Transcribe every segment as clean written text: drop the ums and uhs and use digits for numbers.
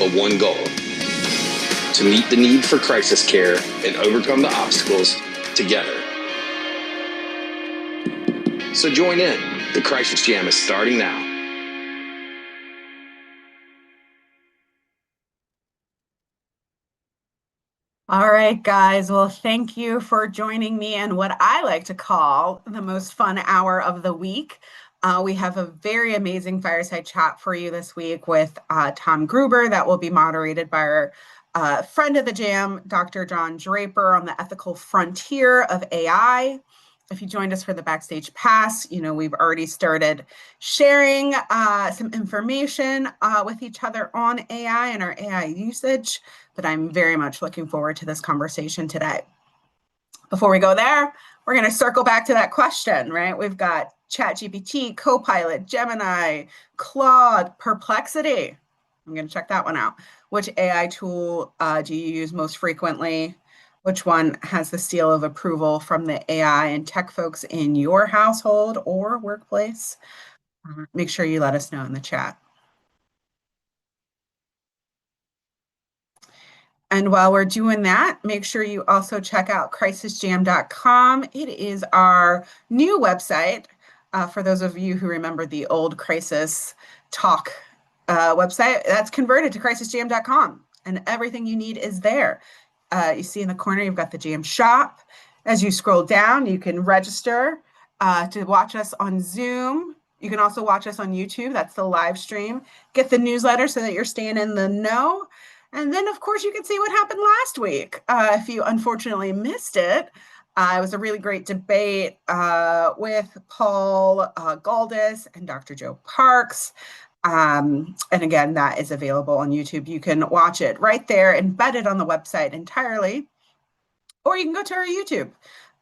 but one goal: to meet the need for crisis care and overcome the obstacles together. So join in. The Crisis Jam is starting now. All right, guys. Well, thank you for joining me in what I like to call the most fun hour of the week. We have a very amazing fireside chat for you this week with Tom Gruber that will be moderated by our friend of the jam, Dr. John Draper, on the ethical frontier of AI. If you joined us for the backstage pass, we've already started sharing some information with each other on AI and our AI usage, but I'm very much looking forward to this conversation today. Before we go there, we're going to circle back to that question, right? We've got ChatGPT, Copilot, Gemini, Claude, Perplexity. I'm going to check that one out. Which AI tool do you use most frequently? Which one has the seal of approval from the AI and tech folks in your household or workplace? Make sure you let us know in the chat. And while we're doing that, make sure you also check out crisisjam.com. It is our new website. For those of you who remember the old Crisis Talk website, that's converted to crisisjam.com, and everything you need is there. You see in the corner, you've got the Jam Shop. As you scroll down, you can register to watch us on Zoom. You can also watch us on YouTube. That's the live stream. Get the newsletter so that you're staying in the know. And then, of course, you can see what happened last week. If you unfortunately missed it, it was a really great debate with Paul Galdis and Dr. Joe Parks. And again, that is available on YouTube. You can watch it right there, embedded on the website entirely, or you can go to our YouTube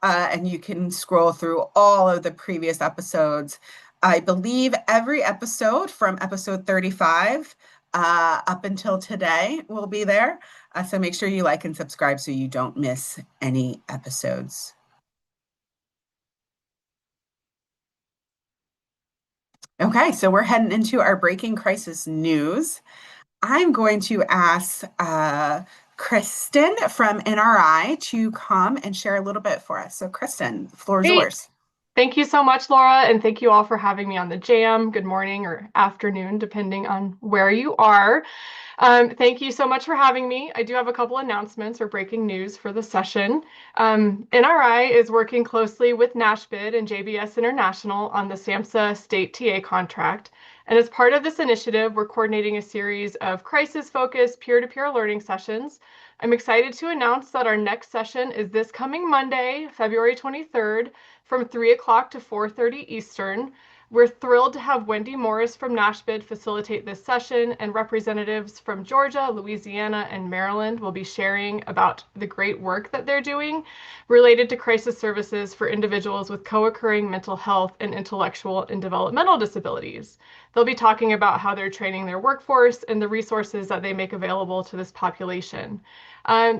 and you can scroll through all of the previous episodes. I believe every episode from episode 35 up until today will be there. So make sure you like and subscribe so you don't miss any episodes. Okay, so we're heading into our breaking crisis news. I'm going to ask Kristen from NRI to come and share a little bit for us. So Kristen, the floor is yours. Thank you so much, Laura, and thank you all for having me on the Jam. Good morning or afternoon, depending on where you are. Thank you so much for having me. I do have a couple announcements or breaking news for the session. NRI is working closely with NASHBID and JBS International on the SAMHSA state TA contract. And as part of this initiative, we're coordinating a series of crisis-focused peer-to-peer learning sessions. I'm excited to announce that our next session is this coming Monday, February 23rd, from 3 o'clock to 4:30 Eastern. We're thrilled to have Wendy Morris from NASHBID facilitate this session, and representatives from Georgia, Louisiana, and Maryland will be sharing about the great work that they're doing related to crisis services for individuals with co-occurring mental health and intellectual and developmental disabilities. They'll be talking about how they're training their workforce and the resources that they make available to this population.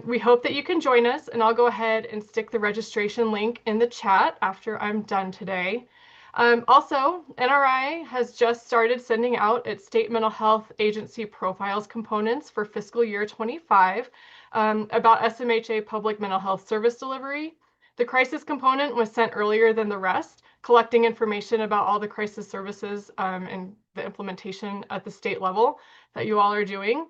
We hope that you can join us, and I'll go ahead and stick the registration link in the chat after I'm done today. Also, NRI has just started sending out its state mental health agency profiles components for fiscal year 25 about SMHA public mental health service delivery. The crisis component was sent earlier than the rest, collecting information about all the crisis services and the implementation at the state level that you all are doing.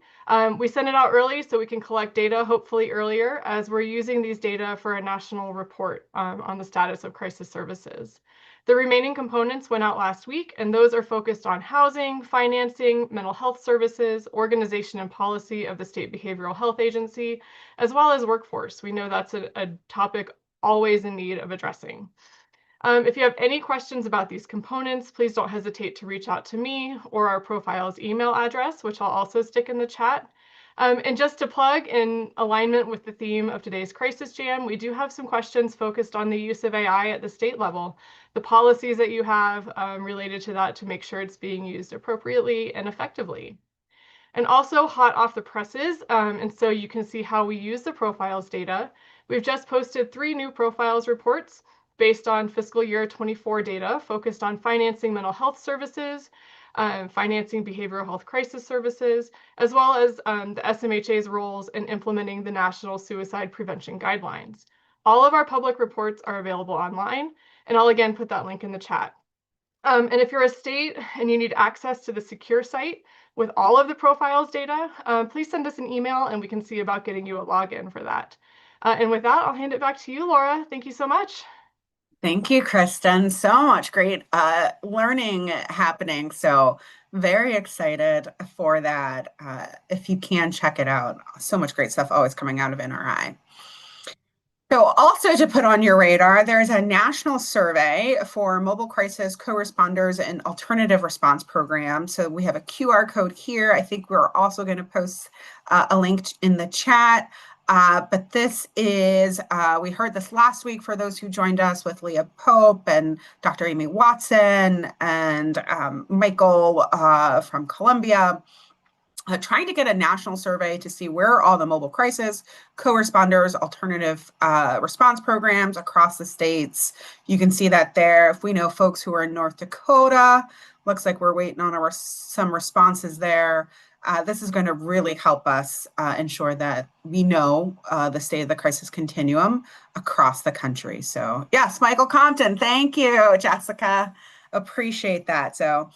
We sent it out early so we can collect data hopefully earlier, as we're using these data for a national report on the status of crisis services. The remaining components went out last week, and those are focused on housing, financing, mental health services, organization and policy of the State Behavioral Health Agency, as well as workforce. We know that's a topic always in need of addressing. If you have any questions about these components, please don't hesitate to reach out to me or our profile's email address, which I'll also stick in the chat. And just to plug, in alignment with the theme of today's Crisis Jam, we do have some questions focused on the use of AI at the state level, the policies that you have related to that to make sure it's being used appropriately and effectively. And also hot off the presses, and so you can see how we use the profiles data. We've just posted 3 new profiles reports based on fiscal year 24 data focused on financing mental health services, financing behavioral health crisis services, as well as the SMHA's roles in implementing the National Suicide Prevention Guidelines. All of our public reports are available online, and I'll again put that link in the chat. And if you're a state and you need access to the secure site with all of the profiles data, please send us an email and we can see about getting you a login for that. And with that, I'll hand it back to you, Laura. Thank you so much. Thank you, Kristen. So much great learning happening. So very excited for that. If you can check it out, so much great stuff always coming out of NRI. So also to put on your radar, there's a national survey for mobile crisis co-responders and alternative response programs. So we have a QR code here. I think we're also going to post a link in the chat. But this is, we heard this last week for those who joined us with Leah Pope and Dr. Amy Watson and Michael from Columbia. Trying to get a national survey to see where all the mobile crisis, co-responders, alternative response programs across the states. You can see that there. If we know folks who are in North Dakota, looks like we're waiting on some responses there. This is going to really help us ensure that we know the state of the crisis continuum across the country. So yes, Michael Compton, thank you, Jessica. Appreciate that. So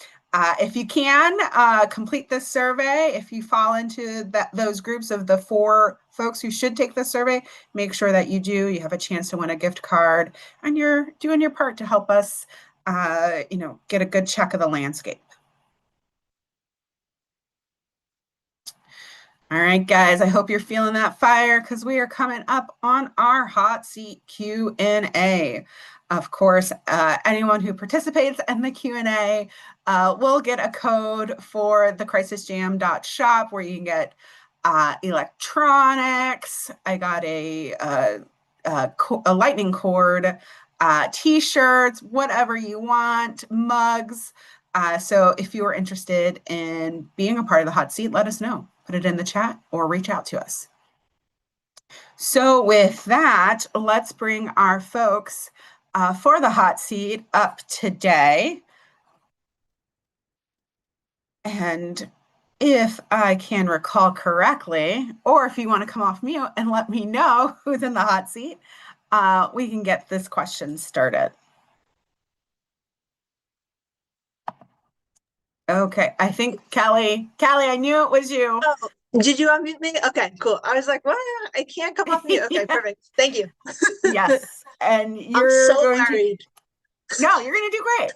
if you can complete this survey, if you fall into those groups of the 4 folks who should take this survey, make sure that you do. You have a chance to win a gift card, and you're doing your part to help us, get a good check of the landscape. All right, guys, I hope you're feeling that fire because we are coming up on our hot seat Q&A. Of course, anyone who participates in the Q&A will get a code for the crisisjam.shop where you can get electronics. I got a lightning cord, t-shirts, whatever you want, mugs. So if you are interested in being a part of the hot seat, let us know. Put it in the chat or reach out to us. So with that, let's bring our folks for the hot seat up today. And if I can recall correctly, or if you want to come off mute and let me know who's in the hot seat, we can get this question started. Okay, I think Kelly, I knew it was you. Oh, did you unmute me? Okay, cool. I was like, well, I can't come off mute. Okay, perfect. Thank you. Yes, and you're I'm so going worried. No, you're going to do great.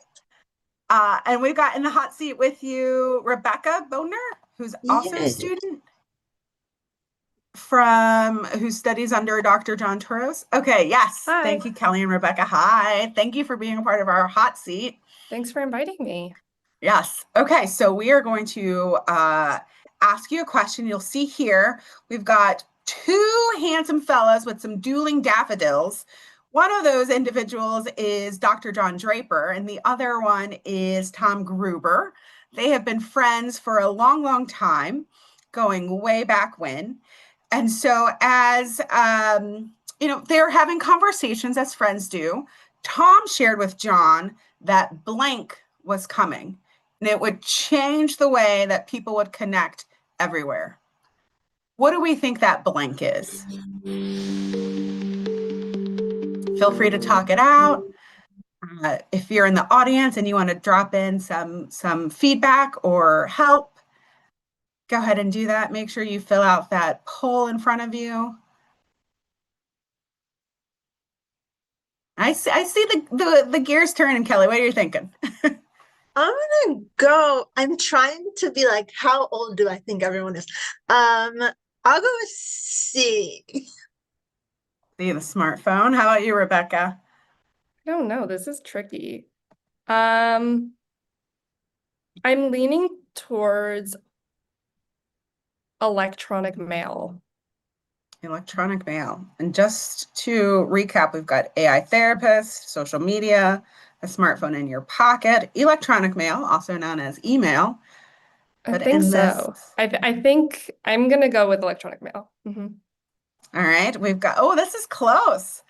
And we've got in the hot seat with you Rebecca Boner, who's also a student who studies under Dr. John Touros. Okay, yes. Hi. Thank you, Kelly and Rebecca. Hi. Thank you for being a part of our hot seat. Thanks for inviting me. Yes. Okay, so we are going to ask you a question. You'll see here, we've got 2 handsome fellas with some dueling daffodils. One of those individuals is Dr. John Draper, and the other one is Tom Gruber. They have been friends for a long, long time, going way back when. And so as, they're having conversations as friends do, Tom shared with John that blank was coming, and it would change the way that people would connect everywhere. What do we think that blank is? Feel free to talk it out. If you're in the audience and you want to drop in some feedback or help, go ahead and do that. Make sure you fill out that poll in front of you. I see the gears turning, Kelly. What are you thinking? I'm gonna go. I'm trying to be like, how old do I think everyone is? I'll go with C. See the smartphone. How about you, Rebecca? I don't know. This is tricky. I'm leaning towards electronic mail. Electronic mail. And just to recap, we've got AI therapist, social media, a smartphone in your pocket, electronic mail, also known as email. I think so. I think I'm gonna go with electronic mail. Mm-hmm. All right, we've got, this is close.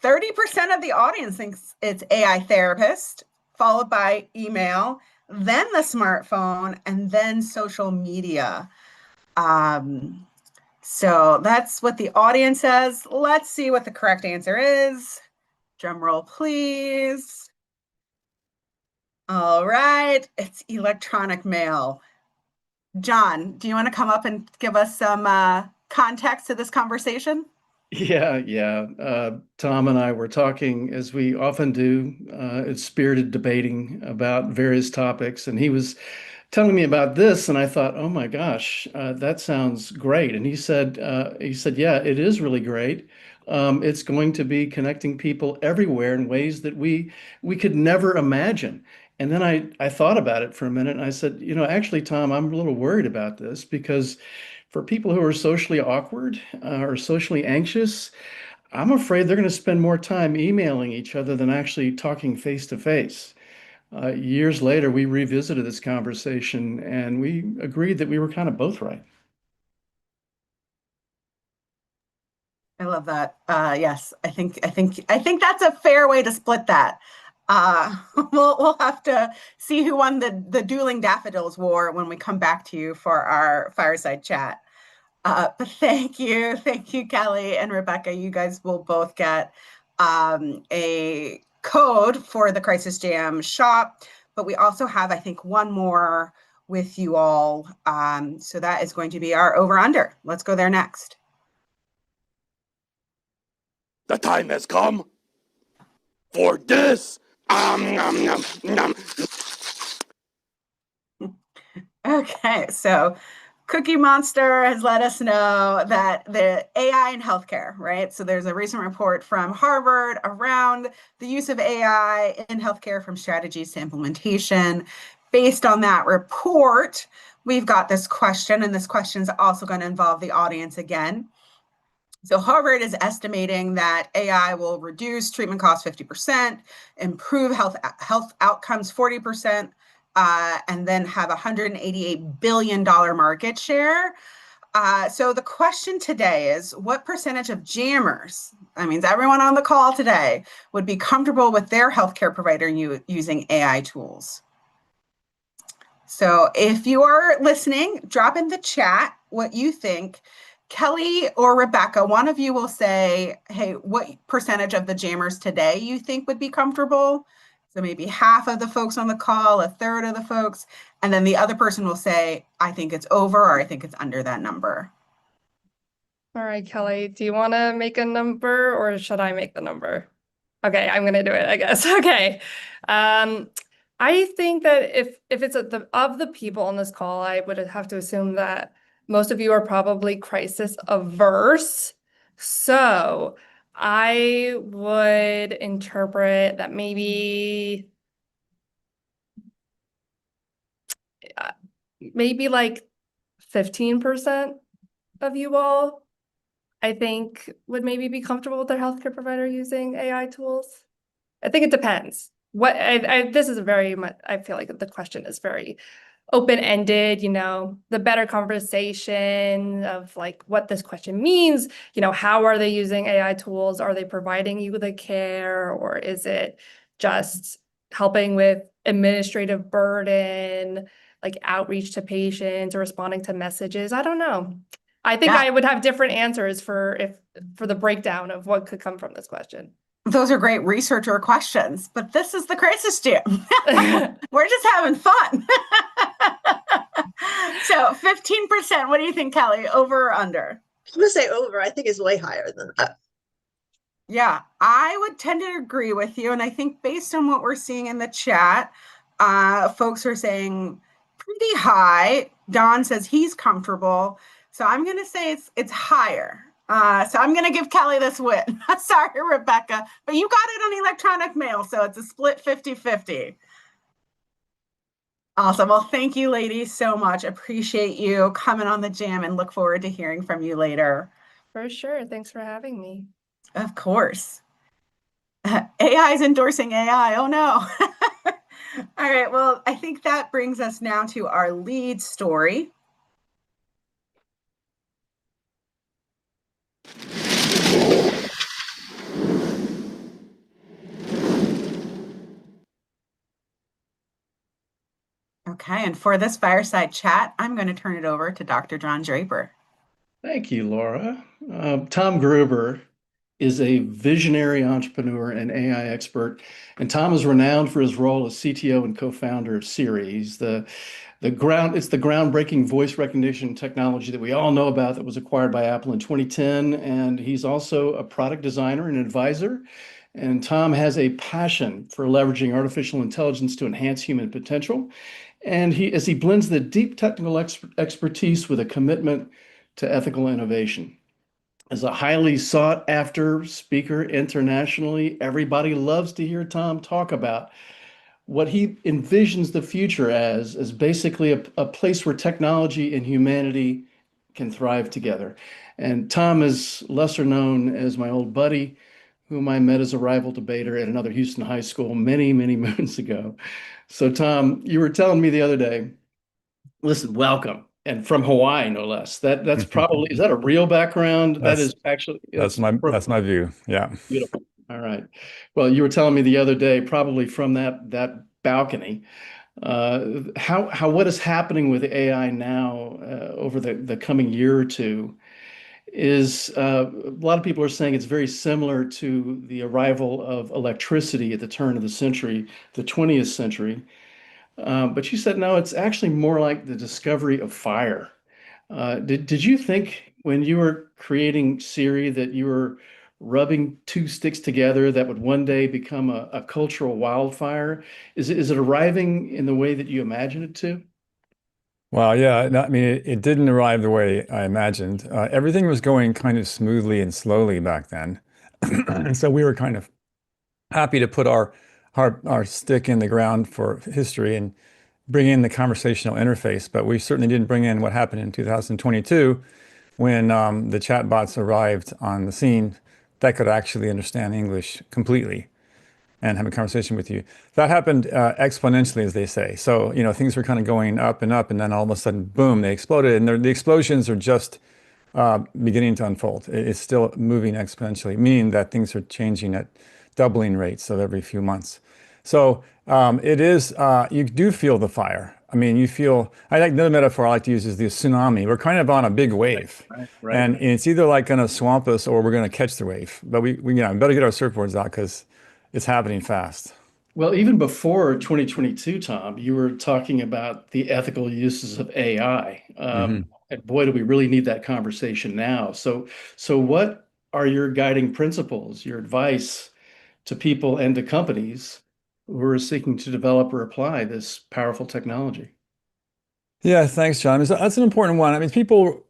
30% of the audience thinks it's AI therapist, followed by email, then the smartphone, and then social media. So that's what the audience says. Let's see what the correct answer is. Drum roll, please. All right, it's electronic mail. John, do you want to come up and give us some context to this conversation? Yeah. Tom and I were talking, as we often do, it's spirited debating about various topics, and he was telling me about this, and I thought, oh my gosh, that sounds great. And he said, yeah, it is really great. It's going to be connecting people everywhere in ways that we could never imagine. And then I thought about it for a minute, and I said, actually, Tom, I'm a little worried about this because for people who are socially awkward or socially anxious, I'm afraid they're going to spend more time emailing each other than actually talking face to face. Years later, we revisited this conversation and we agreed that we were kind of both right. I love that. Yes, I think that's a fair way to split that. We'll have to see who won the dueling daffodils war when we come back to you for our fireside chat. But thank you, Kelly and Rebecca. You guys will both get a code for the Crisis Jam shop, but we also have, I think, one more with you all. So that is going to be our over-under. Let's go there next. The time has come for this. Nom, nom, nom. Okay, so Cookie Monster has let us know that the AI in healthcare, right? So there's a recent report from Harvard around the use of AI in healthcare from strategies to implementation. Based on that report, we've got this question, and this question is also going to involve the audience again. So Harvard is estimating that AI will reduce treatment costs 50%, improve health outcomes 40%, and then have $188 billion market share. So the question today is, what percentage of jammers, that means everyone on the call today, would be comfortable with their healthcare provider using AI tools? So if you are listening, drop in the chat what you think. Kelly or Rebecca, one of you will say, hey, what percentage of the jammers today you think would be comfortable? So maybe half of the folks on the call, a third of the folks, and then the other person will say, I think it's over or I think it's under that number. All right, Kelly, do you want to make a number or should I make the number? Okay, I'm going to do it, I guess. Okay. I think that if it's of the people on this call, I would have to assume that most of you are probably crisis averse. So I would interpret that maybe like 15% of you all, I think, would maybe be comfortable with their healthcare provider using AI tools. I think it depends. This is I feel like the question is very open-ended, the better conversation of like what this question means, how are they using AI tools? Are they providing you with the care, or is it just helping with administrative burden, like outreach to patients or responding to messages? I don't know. I think I would have different answers for the breakdown of what could come from this question. Those are great researcher questions, but this is the Crisis Jam. We're just having fun. So 15%, what do you think, Kelly? Over or under? I'm going to say over. I think it's way higher than that. Yeah, I would tend to agree with you. And I think based on what we're seeing in the chat, folks are saying pretty high. Don says he's comfortable. So I'm going to say it's higher. So I'm going to give Kelly this win. Sorry, Rebecca, but you got it on electronic mail, so it's a split 50-50. Awesome. Well, thank you, ladies, so much. Appreciate you coming on the jam and look forward to hearing from you later. For sure. Thanks for having me. Of course. AI is endorsing AI. Oh, no. All right. Well, I think that brings us now to our lead story. Okay, and for this fireside chat, I'm going to turn it over to Dr. John Draper. Thank you, Laura. Tom Gruber is a visionary entrepreneur and AI expert, and Tom is renowned for his role as CTO and co-founder of Siri. It's the groundbreaking voice recognition technology that we all know about that was acquired by Apple in 2010, and he's also a product designer and advisor. And Tom has a passion for leveraging artificial intelligence to enhance human potential. And as he blends the deep technical expertise with a commitment to ethical innovation. As a highly sought after speaker internationally, everybody loves to hear Tom talk about what he envisions the future as basically a place where technology and humanity can thrive together. And Tom is lesser known as my old buddy, whom I met as a rival debater at another Houston high school many, many moons ago. So Tom, you were telling me the other day, listen, welcome. And from Hawaii, no less. That's probably, is that a real background? That is actually, that's my view. Yeah. Beautiful. All right. Well, you were telling me the other day, probably from that balcony, what is happening with AI now over the coming year or two is a lot of people are saying it's very similar to the arrival of electricity at the turn of the century, the 20th century. But you said, no, it's actually more like the discovery of fire. Did you think when you were creating Siri that you were rubbing two sticks together that would one day become a cultural wildfire? Is it arriving in the way that you imagined it to? Well, yeah, no, I mean, it didn't arrive the way I imagined. Everything was going kind of smoothly and slowly back then. And so we were kind of happy to put our stick in the ground for history and bring in the conversational interface, but we certainly didn't bring in what happened in 2022 when the chatbots arrived on the scene that could actually understand English completely and have a conversation with you. That happened exponentially, as they say. So, things were kind of going up, and then all of a sudden, boom, they exploded. And the explosions are just beginning to unfold. It's still moving exponentially, meaning that things are changing at doubling rates of every few months. So it is, you do feel the fire. I mean, I like another metaphor I like to use is the tsunami. We're kind of on a big wave. Right. And it's either like going to swamp us or we're going to catch the wave. But we better get our surfboards out because it's happening fast. Well, even before 2022, Tom, you were talking about the ethical uses of AI. And boy, do we really need that conversation now. So what are your guiding principles, your advice to people and to companies who are seeking to develop or apply this powerful technology? Yeah, thanks, John. That's an important one. I mean, people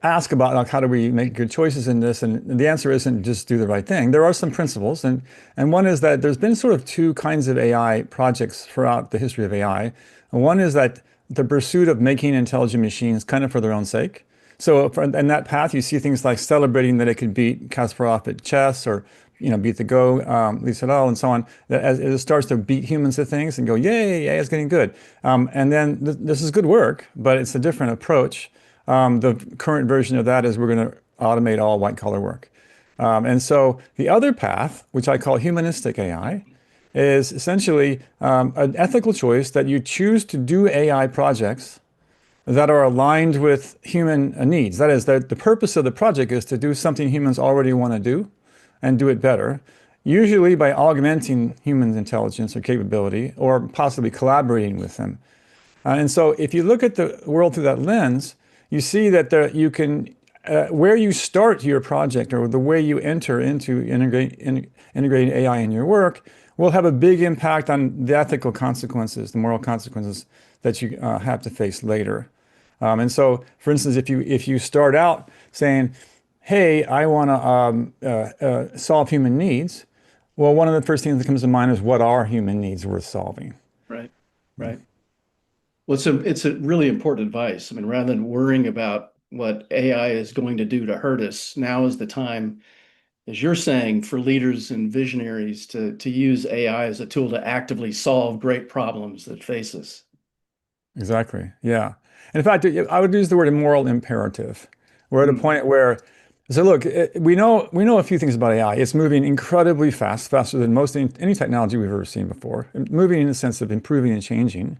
ask about how do we make good choices in this, and the answer isn't just do the right thing. There are some principles, and one is that there's been sort of two kinds of AI projects throughout the history of AI. And one is that the pursuit of making intelligent machines kind of for their own sake. So in that path, you see things like celebrating that it could beat Kasparov at chess, or beat the Go, Lee Sedol, and so on. As it starts to beat humans at things and go, yay, AI is getting good. And then this is good work, but it's a different approach. The current version of that is we're going to automate all white collar work. And so the other path, which I call humanistic AI, is essentially an ethical choice that you choose to do AI projects that are aligned with human needs. That is, that the purpose of the project is to do something humans already want to do and do it better, usually by augmenting human intelligence or capability, or possibly collaborating with them. And so if you look at the world through that lens, you see that you can, where you start your project or the way you enter into integrating AI in your work will have a big impact on the ethical consequences, the moral consequences that you have to face later. And so, for instance, if you start out saying, hey, I want to solve human needs, well, one of the first things that comes to mind is what are human needs worth solving? Right. Well, it's a really important advice. I mean, rather than worrying about what AI is going to do to hurt us, now is the time, as you're saying, for leaders and visionaries to use AI as a tool to actively solve great problems that face us. Exactly. Yeah. And in fact, I would use the word moral imperative. We're at a point where So look, we know a few things about AI. It's moving incredibly fast, faster than most any technology we've ever seen before. Moving in the sense of improving and changing.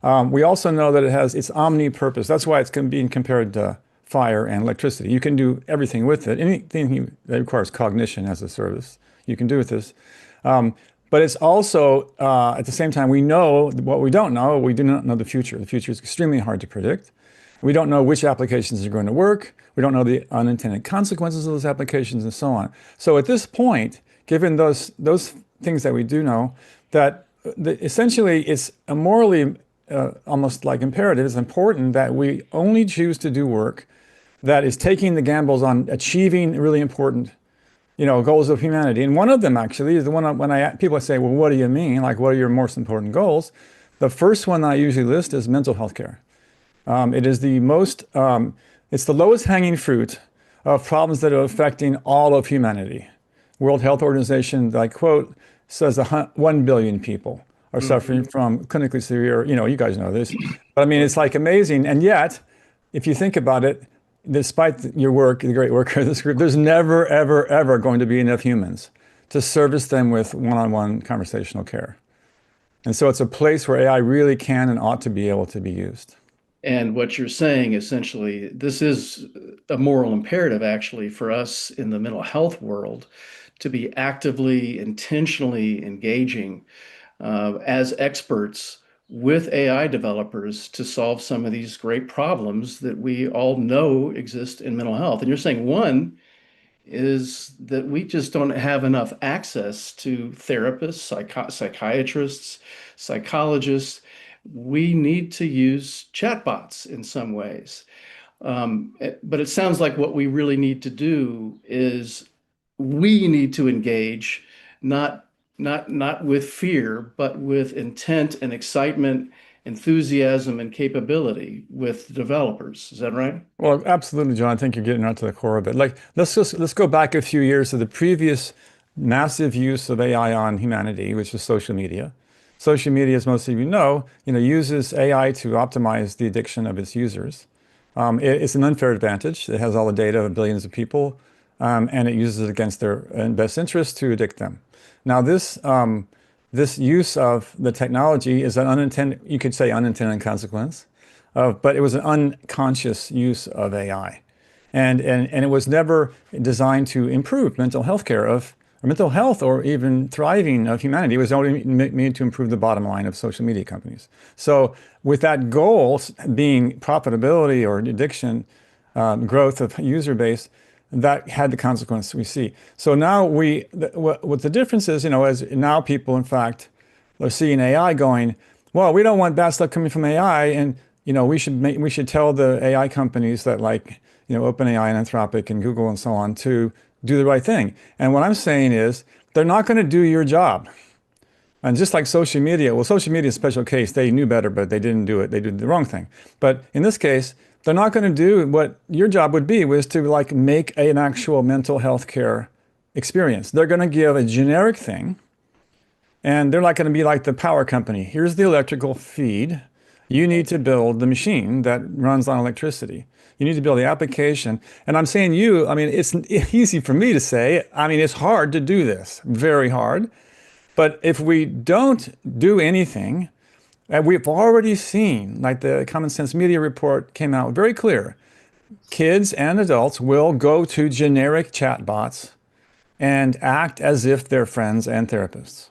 We also know that it's omni-purpose. That's why it's being compared to fire and electricity. You can do everything with it. Anything that requires cognition as a service, you can do with this. But it's also, at the same time, we know what we don't know. We do not know the future. The future is extremely hard to predict. We don't know which applications are going to work. We don't know the unintended consequences of those applications and so on. So at this point, given those things that we do know, that essentially it's a morally almost like imperative, it's important that we only choose to do work that is taking the gambles on achieving really important goals of humanity. And one of them actually is the one when people say, well, what do you mean? Like, what are your most important goals? The first one I usually list is mental health care. It is it's the lowest hanging fruit of problems that are affecting all of humanity. World Health Organization, I quote, says 1 billion people are suffering from clinically severe, you guys know this. But I mean, it's like amazing. And yet, if you think about it, despite your work, the great work of this group, there's never, ever, ever going to be enough humans to service them with one-on-one conversational care. And so it's a place where AI really can and ought to be able to be used. And what you're saying, essentially, this is a moral imperative, actually, for us in the mental health world to be actively, intentionally engaging as experts with AI developers to solve some of these great problems that we all know exist in mental health. And you're saying one is that we just don't have enough access to therapists, psychiatrists, psychologists. We need to use chatbots in some ways. But it sounds like what we really need to do is we need to engage, not with fear, but with intent and excitement, enthusiasm, and capability with developers. Is that right? Well, absolutely, John. I think you're getting right to the core of it. Like, let's go back a few years to the previous massive use of AI on humanity, which is social media. Social media, as most of you know, uses AI to optimize the addiction of its users. It's an unfair advantage. It has all the data of billions of people, and it uses it against their best interest to addict them. Now, this use of the technology is an unintended, you could say unintended consequence, but it was an unconscious use of AI. And it was never designed to improve mental health care or mental health or even thriving of humanity. It was only made to improve the bottom line of social media companies. So with that goal being profitability or addiction, growth of user base, that had the consequence we see. So now what the difference is, as now people, in fact, are seeing AI going, well, we don't want bad stuff coming from AI, and we should tell the AI companies that OpenAI and Anthropic and Google and so on to do the right thing. And what I'm saying is they're not going to do your job. And just like social media, well, social media is a special case. They knew better, but they didn't do it. They did the wrong thing. But in this case, they're not going to do what your job would be, was to make an actual mental health care experience. They're going to give a generic thing, and they're not going to be like the power company. Here's the electrical feed. You need to build the machine that runs on electricity. You need to build the application. And I'm saying it's easy for me to say. It's hard to do this, very hard. But if we don't do anything, and we've already seen, like the Common Sense Media report came out very clear, kids and adults will go to generic chatbots and act as if they're friends and therapists.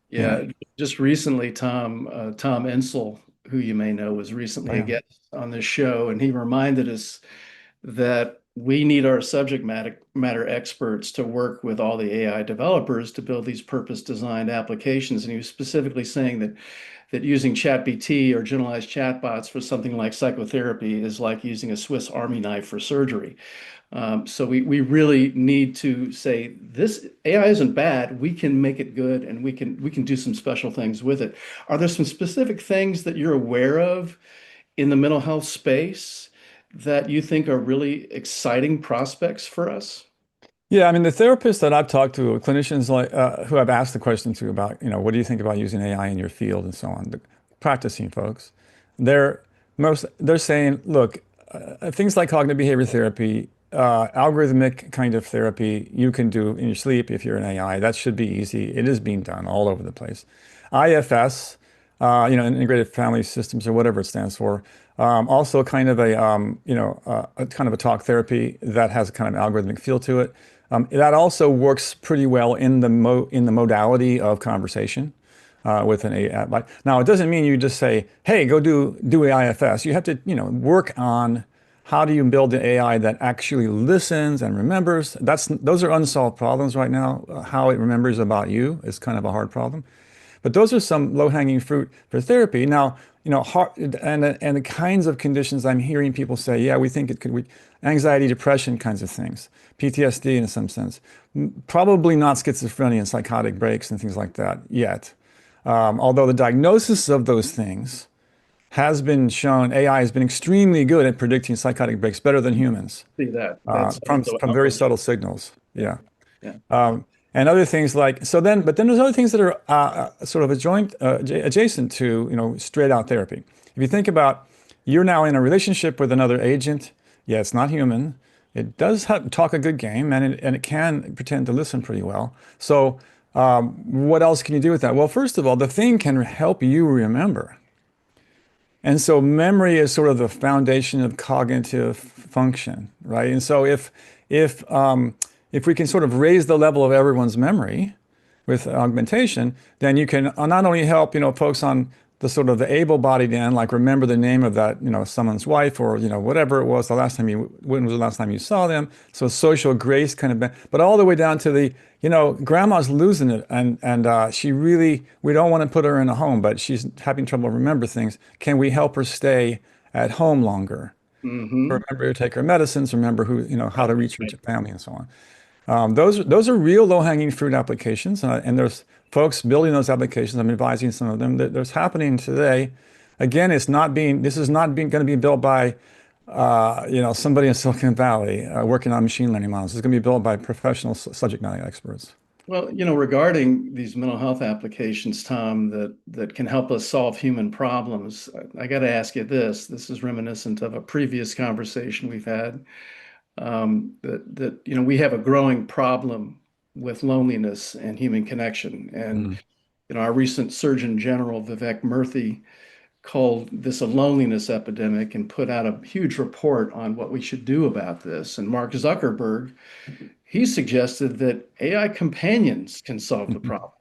Yeah, just recently, Tom Insel, who you may know, was recently a guest on this show, and he reminded us that we need our subject matter experts to work with all the AI developers to build these purpose-designed applications. And he was specifically saying that using ChatGPT or generalized chatbots for something like psychotherapy is like using a Swiss Army knife for surgery. So we really need to say this AI isn't bad. We can make it good, and we can do some special things with it. Are there some specific things that you're aware of in the mental health space that you think are really exciting prospects for us? Yeah, the therapists that I've talked to, clinicians who I've asked the question to about, what do you think about using AI in your field and so on, the practicing folks, they're saying, look, things like cognitive behavior therapy algorithmic kind of therapy you can do in your sleep if you're an AI. That should be easy. It is being done all over the place. IFS, integrated family systems or whatever it stands for. Also kind of a kind of a talk therapy that has a kind of algorithmic feel to it. That also works pretty well in the modality of conversation with an AI. Now, it doesn't mean you just say, "Hey, go do IFS." You have to, work on how do you build an AI that actually listens and remembers. Those are unsolved problems right now. How it remembers about you is kind of a hard problem. But those are some low-hanging fruit for therapy. Now, and the kinds of conditions I'm hearing people say, yeah, we think it could, anxiety, depression kinds of things, PTSD in some sense, probably not schizophrenia and psychotic breaks and things like that yet. Although the diagnosis of those things has been shown, AI has been extremely good at predicting psychotic breaks, better than humans. See that. From very subtle signals. Yeah. Yeah. And other things like, but then there's other things that are sort of adjacent to, straight out therapy. If you think about, you're now in a relationship with another agent. Yeah, it's not human. It does talk a good game, and it can pretend to listen pretty well. So what else can you do with that? Well, first of all, the thing can help you remember. And so memory is sort of the foundation of cognitive function, right? And so if we can sort of raise the level of everyone's memory with augmentation, then you can not only help, folks on the sort of the able-bodied end, like remember the name of that, someone's wife or, whatever it was when was the last time you saw them? So social grace kind of, but all the way down to the, grandma's losing it and we don't want to put her in a home, but she's having trouble remember things. Can we help her stay at home longer? Mm-hmm. Remember to take her medicines, remember how to reach her family and so on. Those are real low-hanging fruit applications, and there's folks building those applications. I'm advising some of them. There's happening today. Again, this is not going to be built by somebody in Silicon Valley working on machine learning models. It's going to be built by professional subject matter experts. Well, regarding these mental health applications, Tom, that can help us solve human problems, I got to ask you this. This is reminiscent of a previous conversation we've had. That we have a growing problem with loneliness and human connection. And our recent Surgeon General Vivek Murthy called this a loneliness epidemic and put out a huge report on what we should do about this. And Mark Zuckerberg, he suggested that AI companions can solve the problem.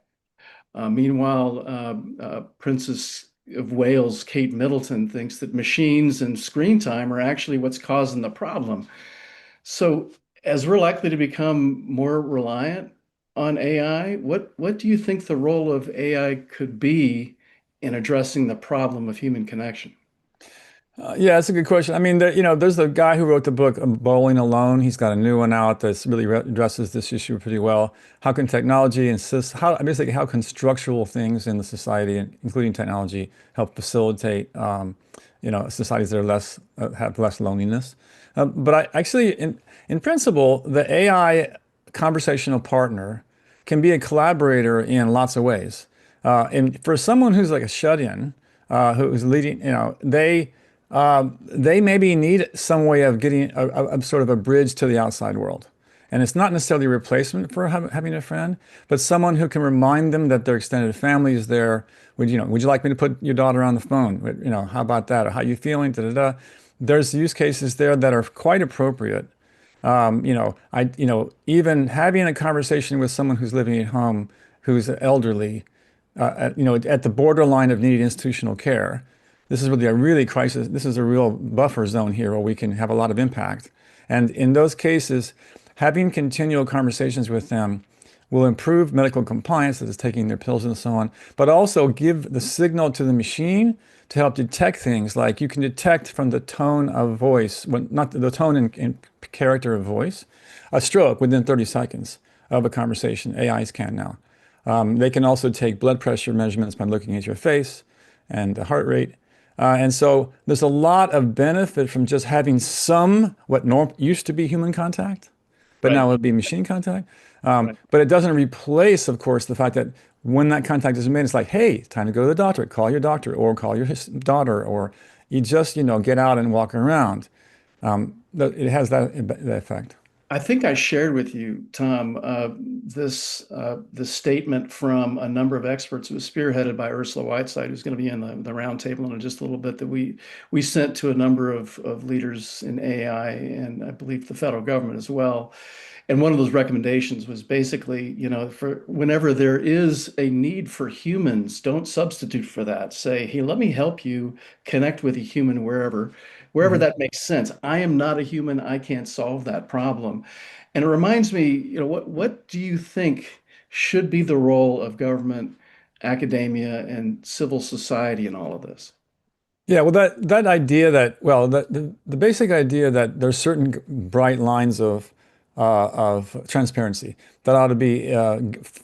Meanwhile, Princess of Wales, Kate Middleton, thinks that machines and screen time are actually what's causing the problem. So as we're likely to become more reliant on AI, what do you think the role of AI could be in addressing the problem of human connection? Yeah, that's a good question. I mean, there's the guy who wrote the book Bowling Alone. He's got a new one out that really addresses this issue pretty well. How can technology how can structural things in the society, including technology, help facilitate, societies that are have less loneliness? But in principle, the AI conversational partner can be a collaborator in lots of ways. And for someone who's like a shut-in, who's leading, they maybe need some way of getting a sort of a bridge to the outside world. And it's not necessarily a replacement for having a friend, but someone who can remind them that their extended family is there. Would you like me to put your daughter on the phone? How about that? Or how you feeling? Da, da, da. There's use cases there that are quite appropriate. Even having a conversation with someone who's living at home, who's elderly, at the borderline of needing institutional care. This is really a really crisis. This is a real buffer zone here where we can have a lot of impact. And in those cases, having continual conversations with them will improve medical compliance, that is taking their pills and so on, but also give the signal to the machine to help detect things like you can detect from the tone of voice, not the tone and character of voice, a stroke within 30 seconds of a conversation. AIs can now. They can also take blood pressure measurements by looking at your face and the heart rate. And so there's a lot of benefit from just having what used to be human contact, but now it'll be machine contact. But it doesn't replace, of course, the fact that when that contact is made, it's like, hey, time to go to the doctor, call your doctor or call your daughter, or you just, get out and walk around. It has that effect. I think I shared with you, Tom, this statement from a number of experts. It was spearheaded by Ursula Whiteside, who's going to be in the roundtable in just a little bit, that we sent to a number of leaders in AI and I believe the federal government as well. And one of those recommendations was basically, for whenever there is a need for humans, don't substitute for that. Say, hey, let me help you connect with a human wherever that makes sense. I am not a human. I can't solve that problem. And it reminds me, what do you think should be the role of government, academia, and civil society in all of this? Yeah, well, that idea the basic idea that there's certain bright lines of transparency that ought to be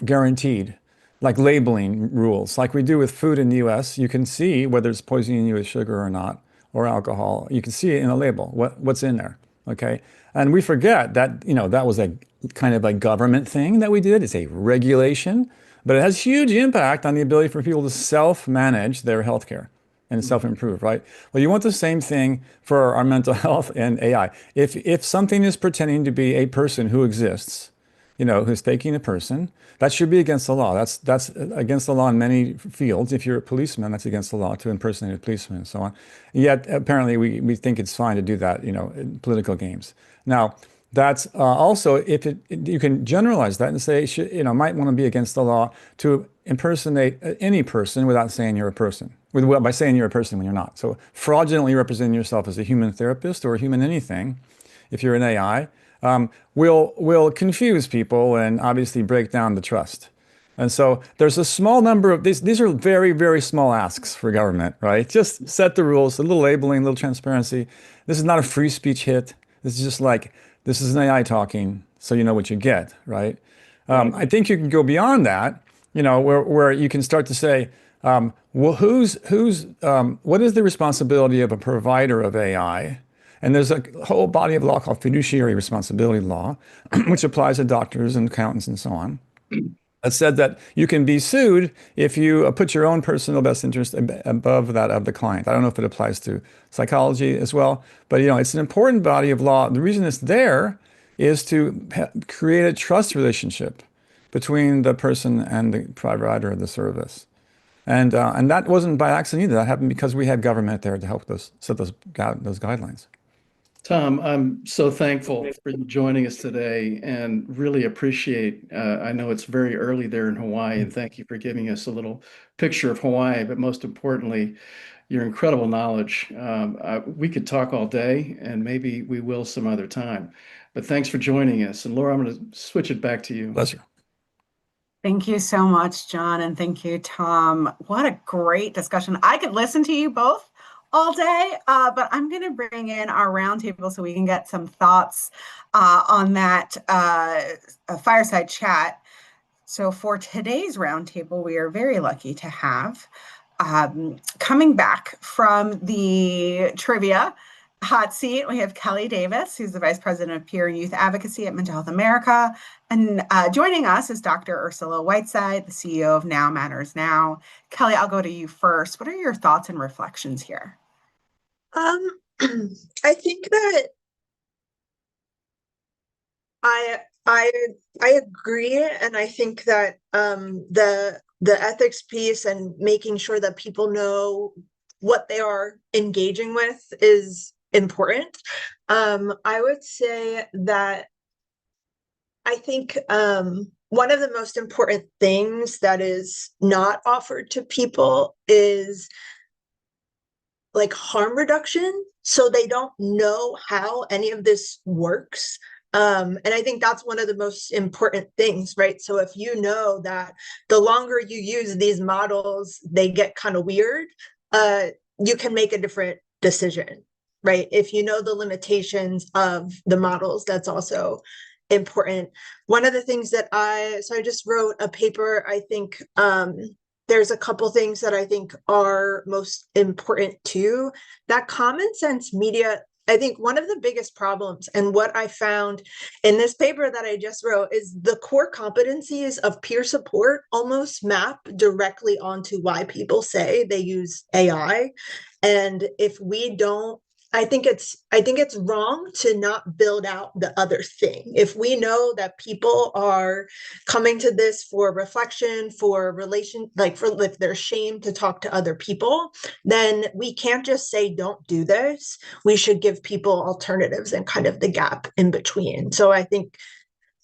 guaranteed, like labeling rules, like we do with food in the U.S. You can see whether it's poisoning you with sugar or not, or alcohol. You can see it in a label, what's in there, okay? And we forget that, that was a kind of a government thing that we did. It's a regulation, but it has huge impact on the ability for people to self-manage their healthcare and self-improve, right? Well, you want the same thing for our mental health and AI. If something is pretending to be a person who exists, who's faking a person, that should be against the law. That's against the law in many fields. If you're a policeman, that's against the law to impersonate a policeman and so on. Yet apparently we think it's fine to do that, in political games. Now, that's also, you can generalize that and say, might want to be against the law to impersonate any person without saying you're a person, by saying you're a person when you're not. So fraudulently representing yourself as a human therapist or a human anything, if you're an AI, will confuse people and obviously break down the trust. And so there's a small number of these are very, very small asks for government, right? Just set the rules, a little labeling, a little transparency. This is not a free speech hit. This is just like, this is an AI talking, so you know what you get, right? I think you can go beyond that, where you can start to say, well, what is the responsibility of a provider of AI? And there's a whole body of law called fiduciary responsibility law, which applies to doctors and accountants and so on. That said that you can be sued if you put your own personal best interest above that of the client. I don't know if it applies to psychology as well, but it's an important body of law. The reason it's there is to create a trust relationship between the person and the provider of the service. And that wasn't by accident either. That happened because we had government there to help us set those guidelines. Tom, I'm so thankful for you joining us today and really appreciate, I know it's very early there in Hawaii, and thank you for giving us a little picture of Hawaii, but most importantly, your incredible knowledge. We could talk all day, and maybe we will some other time, but thanks for joining us. And Laura, I'm going to switch it back to you. Pleasure. Thank you so much, John, and thank you, Tom. What a great discussion. I could listen to you both all day, but I'm going to bring in our roundtable so we can get some thoughts on that fireside chat. So for today's roundtable, we are very lucky to have coming back from the trivia hot seat, we have Kelly Davis, who's the Vice President of Peer and Youth Advocacy at Mental Health America. And joining us is Dr. Ursula Whiteside, the CEO of Now Matters Now. Kelly, I'll go to you first. What are your thoughts and reflections here? I think that I agree, and I think that the ethics piece and making sure that people know what they are engaging with is important. I would say that I think one of the most important things that is not offered to people is like harm reduction, so they don't know how any of this works. And I think that's one of the most important things, right? So if you know that the longer you use these models, they get kind of weird, you can make a different decision, right? If you know the limitations of the models, that's also important. One of the things that I just wrote a paper, I think there's a couple things that I think are most important too. That common sense media, I think one of the biggest problems, and what I found in this paper that I just wrote, is the core competencies of peer support almost map directly onto why people say they use AI. And if we don't I think it's wrong to not build out the other thing. If we know that people are coming to this for reflection, for relation, like for if they're ashamed to talk to other people, then we can't just say don't do this. We should give people alternatives and kind of the gap in between. So I think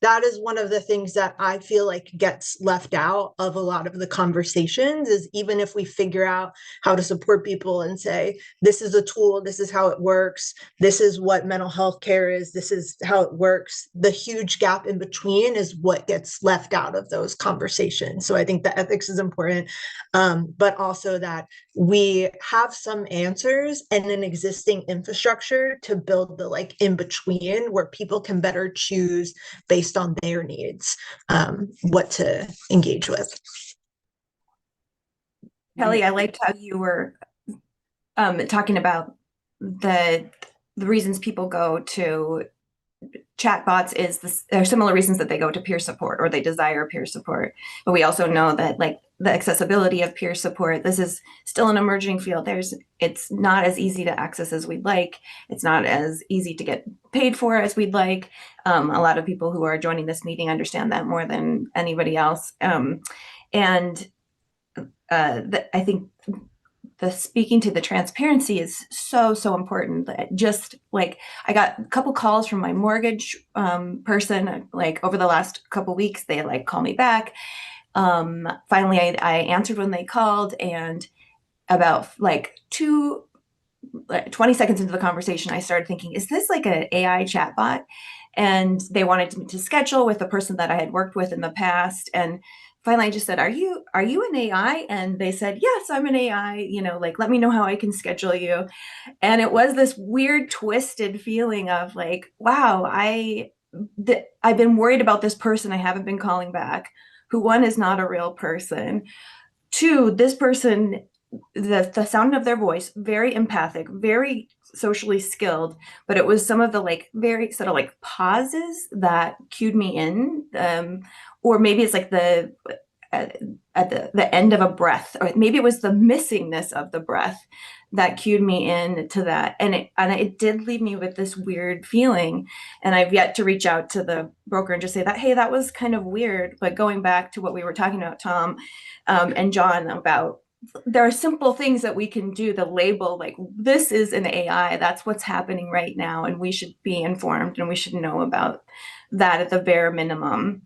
that is one of the things that I feel like gets left out of a lot of the conversations, is even if we figure out how to support people and say, this is a tool, this is how it works, this is what mental health care is, this is how it works, the huge gap in between is what gets left out of those conversations. So I think the ethics is important, but also that we have some answers and an existing infrastructure to build the like in between where people can better choose based on their needs, what to engage with. Kelly, I liked how you were talking about the reasons people go to chatbots there are similar reasons that they go to peer support or they desire peer support. But we also know that like the accessibility of peer support, this is still an emerging field. It's not as easy to access as we'd like. It's not as easy to get paid for as we'd like. A lot of people who are joining this meeting understand that more than anybody else. I think the speaking to the transparency is so important. Just like I got a couple calls from my mortgage person, like over the last couple weeks, they like call me back. Finally, I answered when they called, and about like 20 seconds into the conversation, I started thinking, is this like an AI chatbot? And they wanted me to schedule with the person that I had worked with in the past. And finally, I just said, are you an AI? And they said, yes, I'm an AI, like, let me know how I can schedule you. And it was this weird, twisted feeling of like, wow, I've been worried about this person I haven't been calling back, who one is not a real person. Two, this person, the sound of their voice, very empathic, very socially skilled, but it was some of the like very sort of like pauses that cued me in, or maybe it's like at the end of a breath, or maybe it was the missingness of the breath that cued me in to that, and it did leave me with this weird feeling. And I've yet to reach out to the broker and just say that, hey, that was kind of weird. But going back to what we were talking about, Tom and John, about there are simple things that we can do to label, like, this is an AI, that's what's happening right now, and we should be informed and we should know about that at the bare minimum.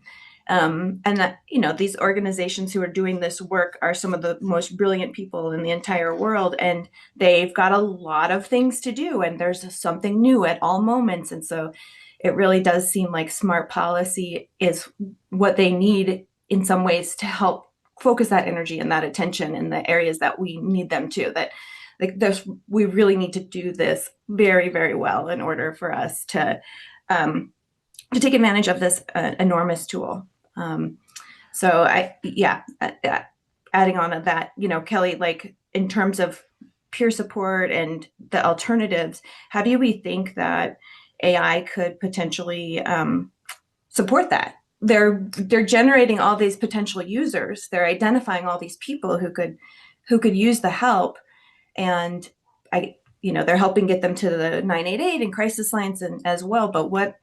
And that, these organizations who are doing this work are some of the most brilliant people in the entire world, and they've got a lot of things to do, and there's something new at all moments. And so it really does seem like smart policy is what they need in some ways to help focus that energy and that attention in the areas that we need them to. That like we really need to do this very, very well in order for us to take advantage of this enormous tool. So adding on to that, Kelly, like in terms of peer support and the alternatives, how do we think that AI could potentially support that? They're generating all these potential users. They're identifying all these people who could use the help, and they're helping get them to the 988 and crisis lines and as well. But what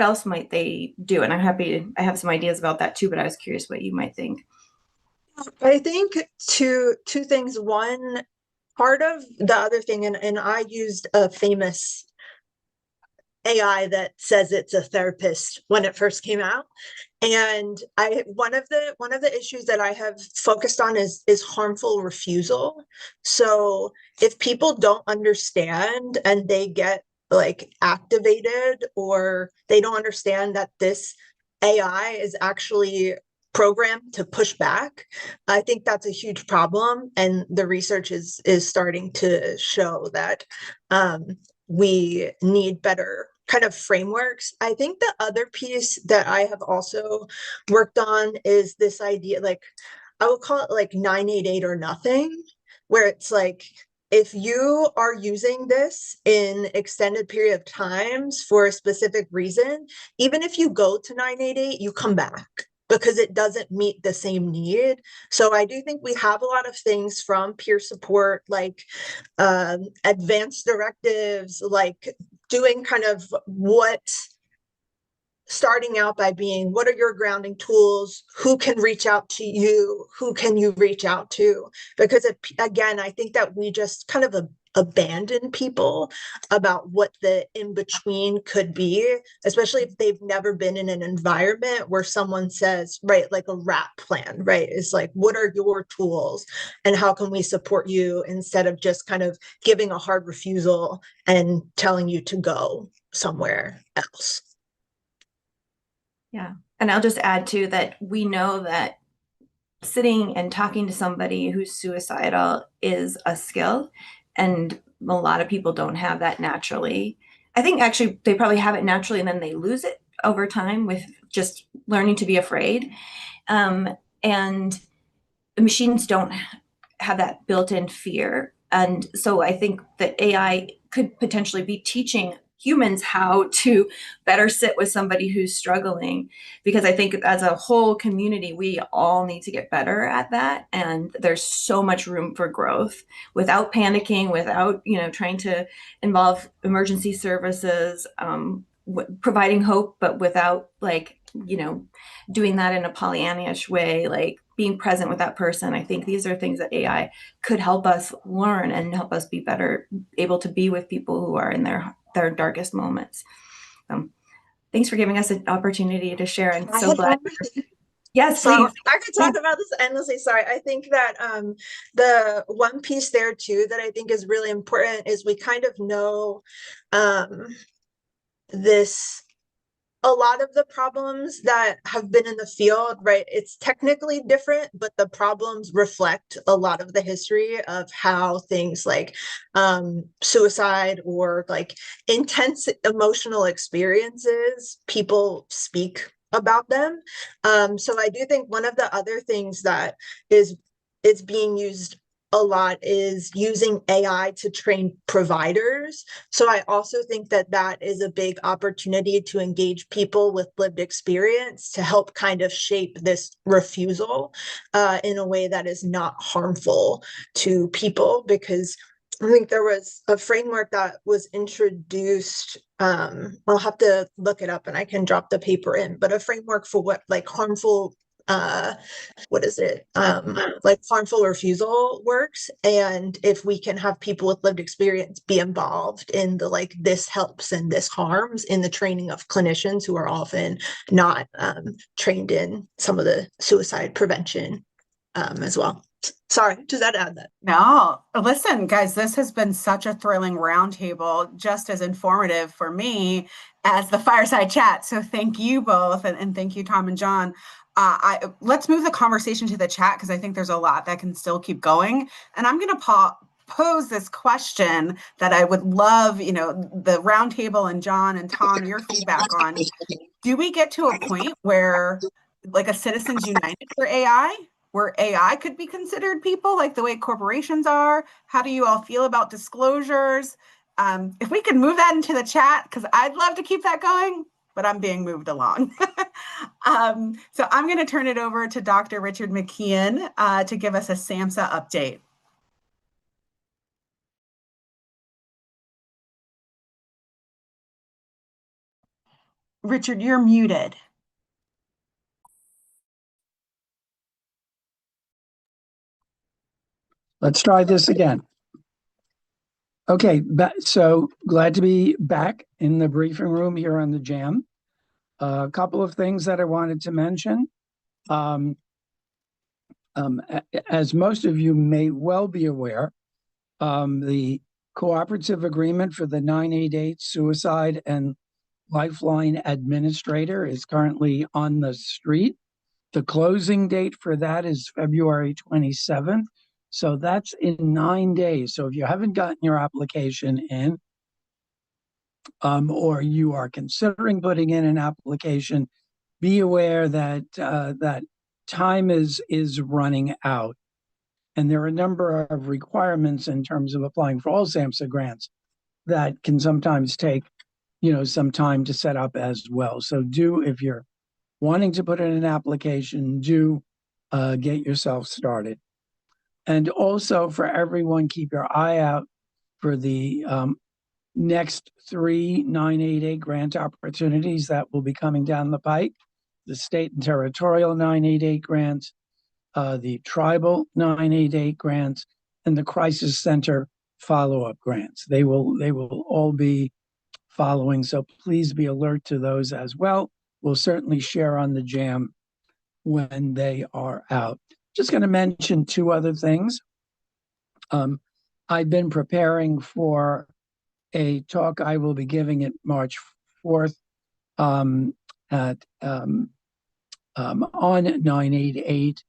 else might they do? And I have some ideas about that too, but I was curious what you might think. I think two things. One, part of the other thing, and I used a famous AI that says it's a therapist when it first came out. And one of the issues that I have focused on is harmful refusal. So if people don't understand and they get like activated, or they don't understand that this AI is actually programmed to push back, I think that's a huge problem. And the research is starting to show that we need better kind of frameworks. I think the other piece that I have also worked on is this idea, like I would call it like 988 or nothing, where it's like, if you are using this in extended period of times for a specific reason, even if you go to 988, you come back. because it doesn't meet the same need. So I do think we have a lot of things from peer support, like advanced directives, like doing kind of starting out by being, what are your grounding tools? Who can reach out to you? Who can you reach out to? Because again, I think that we just kind of abandon people about what the in-between could be, especially if they've never been in an environment where someone says, right, like a RAP plan, right? It's like, what are your tools and how can we support you, instead of just kind of giving a hard refusal and telling you to go somewhere else. Yeah. And I'll just add too that we know that sitting and talking to somebody who's suicidal is a skill, and a lot of people don't have that naturally. I think actually they probably have it naturally and then they lose it over time with just learning to be afraid. And the machines don't have that built-in fear. And so I think that AI could potentially be teaching humans how to better sit with somebody who's struggling, because I think as a whole community, we all need to get better at that. And there's so much room for growth without panicking, without, trying to involve emergency services, providing hope, but without doing that in a Pollyannish way, like being present with that person. I think these are things that AI could help us learn and help us be better able to be with people who are in their darkest moments. Thanks for giving us an opportunity to share. I'm so glad. Yes, so please. I could talk about this endlessly. Sorry. I think that the one piece there too that I think is really important is we kind of know a lot of the problems that have been in the field, right? It's technically different, but the problems reflect a lot of the history of how things like suicide or like intense emotional experiences, people speak about them. So I do think one of the other things that is being used a lot is using AI to train providers. So I also think that that is a big opportunity to engage people with lived experience to help kind of shape this refusal in a way that is not harmful to people. Because I think there was a framework that was introduced. I'll have to look it up and I can drop the paper in, but a framework for what like harmful like harmful refusal works. And if we can have people with lived experience be involved in the like this helps and this harms in the training of clinicians who are often not trained in some of the suicide prevention as well. Sorry, does that add that? No, listen, guys, this has been such a thrilling roundtable, just as informative for me as the fireside chat. So thank you both, and thank you, Tom and John. Let's move the conversation to the chat because I think there's a lot that can still keep going. And I'm going to pose this question that I would love, the roundtable and John and Tom, your feedback on. Do we get to a point where, like a Citizens United for AI, where AI could be considered people like the way corporations are? How do you all feel about disclosures? If we could move that into the chat, because I'd love to keep that going, but I'm being moved along. So I'm going to turn it over to Dr. Richard McKeon to give us a SAMHSA update. Richard, you're muted. Let's try this again. Okay, so glad to be back in the briefing room here on the Jam. A couple of things that I wanted to mention. As most of you may well be aware, the cooperative agreement for the 988 Suicide and Lifeline Administrator is currently on the street. The closing date for that is February 27th. So that's in 9 days. So if you haven't gotten your application in, or you are considering putting in an application, be aware that that time is running out. And there are a number of requirements in terms of applying for all SAMHSA grants that can sometimes take, some time to set up as well. So if you're wanting to put in an application, do get yourself started. And also for everyone, keep your eye out for the next 3 988 grant opportunities that will be coming down the pike. The state and territorial 988 grants, the tribal 988 grants, and the crisis center follow-up grants. They will all be following, so please be alert to those as well. We'll certainly share on the Jam when they are out. Just going to mention 2 other things. I've been preparing for a talk I will be giving at March 4th on 988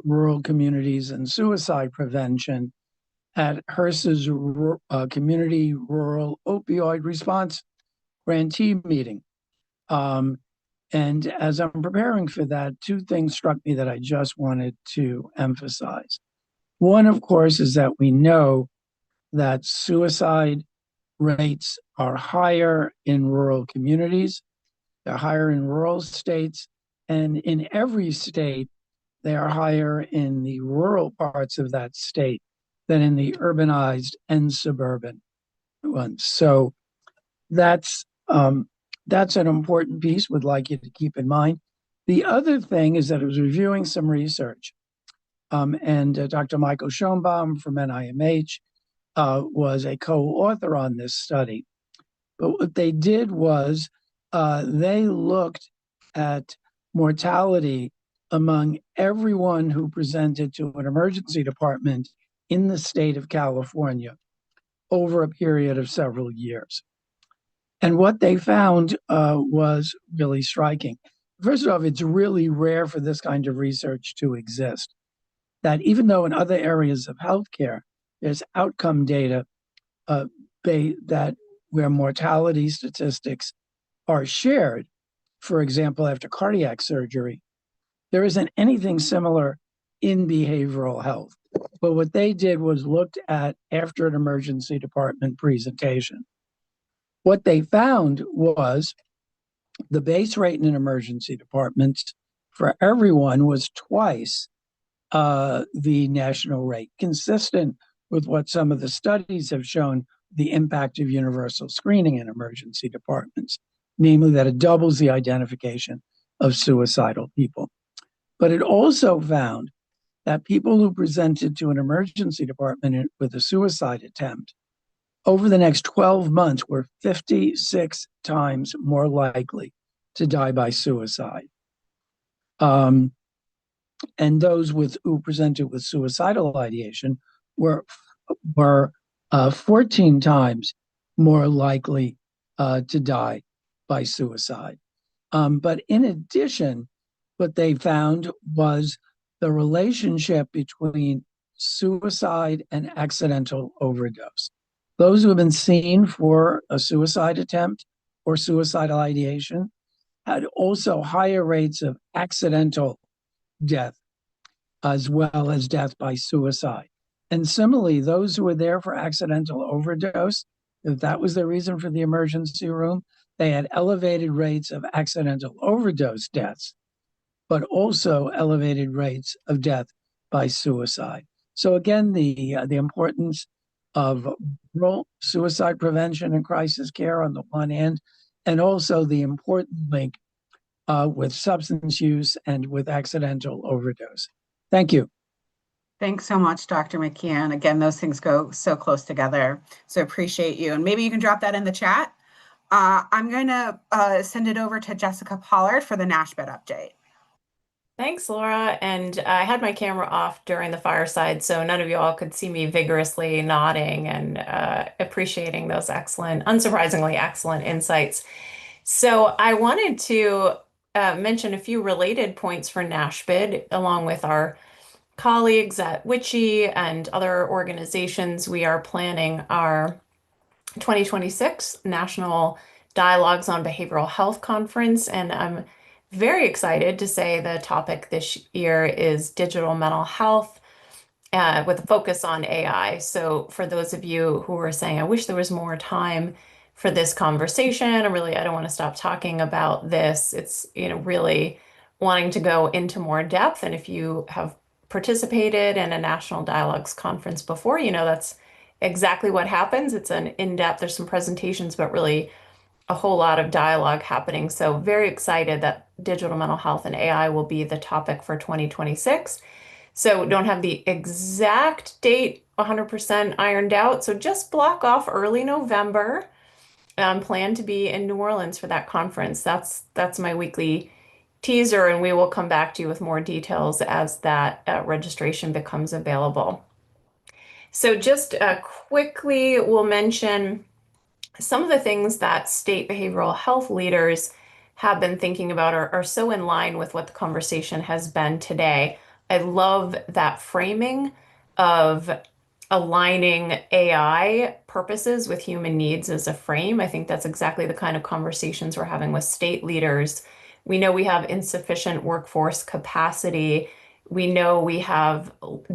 rural communities and suicide prevention at HRSA's Community Rural Opioid Response Grantee Meeting. And as I'm preparing for that, 2 things struck me that I just wanted to emphasize. One, of course, is that we know that suicide rates are higher in rural communities, they're higher in rural states, and in every state, they are higher in the rural parts of that state than in the urbanized and suburban ones. So that's an important piece we'd like you to keep in mind. The other thing is that I was reviewing some research, and Dr. Michael Schoenbaum from NIMH was a co-author on this study. But what they did was they looked at mortality among everyone who presented to an emergency department in the state of California over a period of several years. And what they found was really striking. First off, it's really rare for this kind of research to exist. That even though in other areas of healthcare, there's outcome data that where mortality statistics are shared, for example, after cardiac surgery, there isn't anything similar in behavioral health. But what they did was looked at after an emergency department presentation. What they found was the base rate in an emergency department for everyone was twice the national rate, consistent with what some of the studies have shown the impact of universal screening in emergency departments, namely that it doubles the identification of suicidal people. But it also found that people who presented to an emergency department with a suicide attempt over the next 12 months were 56 times more likely to die by suicide. And those who presented with suicidal ideation were 14 times more likely to die by suicide. But in addition, what they found was the relationship between suicide and accidental overdose. Those who have been seen for a suicide attempt or suicidal ideation had also higher rates of accidental death as well as death by suicide. And similarly, those who were there for accidental overdose, if that was the reason for the emergency room, they had elevated rates of accidental overdose deaths, but also elevated rates of death by suicide. So again, the importance of rural suicide prevention and crisis care on the one hand, and also the important link with substance use and with accidental overdose. Thank you. Thanks so much, Dr. McKeon. Again, those things go so close together. So appreciate you. And maybe you can drop that in the chat. I'm going to send it over to Jessica Pollard for the NASHBID update. Thanks, Laura. And I had my camera off during the fireside, so none of you all could see me vigorously nodding and appreciating those unsurprisingly excellent insights. So I wanted to mention a few related points for NASHBID, along with our colleagues at WICHE and other organizations. We are planning our 2026 National Dialogues on Behavioral Health Conference, and I'm very excited to say the topic this year is digital mental health with a focus on AI. So for those of you who are saying, I wish there was more time, for this conversation. I don't want to stop talking about this. It's, really wanting to go into more depth. And if you have participated in a National Dialogues conference before, that's exactly what happens. It's an in-depth, there's some presentations, but really a whole lot of dialogue happening. So very excited that digital mental health and AI will be the topic for 2026. So don't have the exact date 100% ironed out. So just block off early November. Plan to be in New Orleans for that conference. That's my weekly teaser, and we will come back to you with more details as that registration becomes available. So just quickly, we'll mention some of the things that state behavioral health leaders have been thinking about are so in line with what the conversation has been today. I love that framing of aligning AI purposes with human needs as a frame. I think that's exactly the kind of conversations we're having with state leaders. We know we have insufficient workforce capacity. We know we have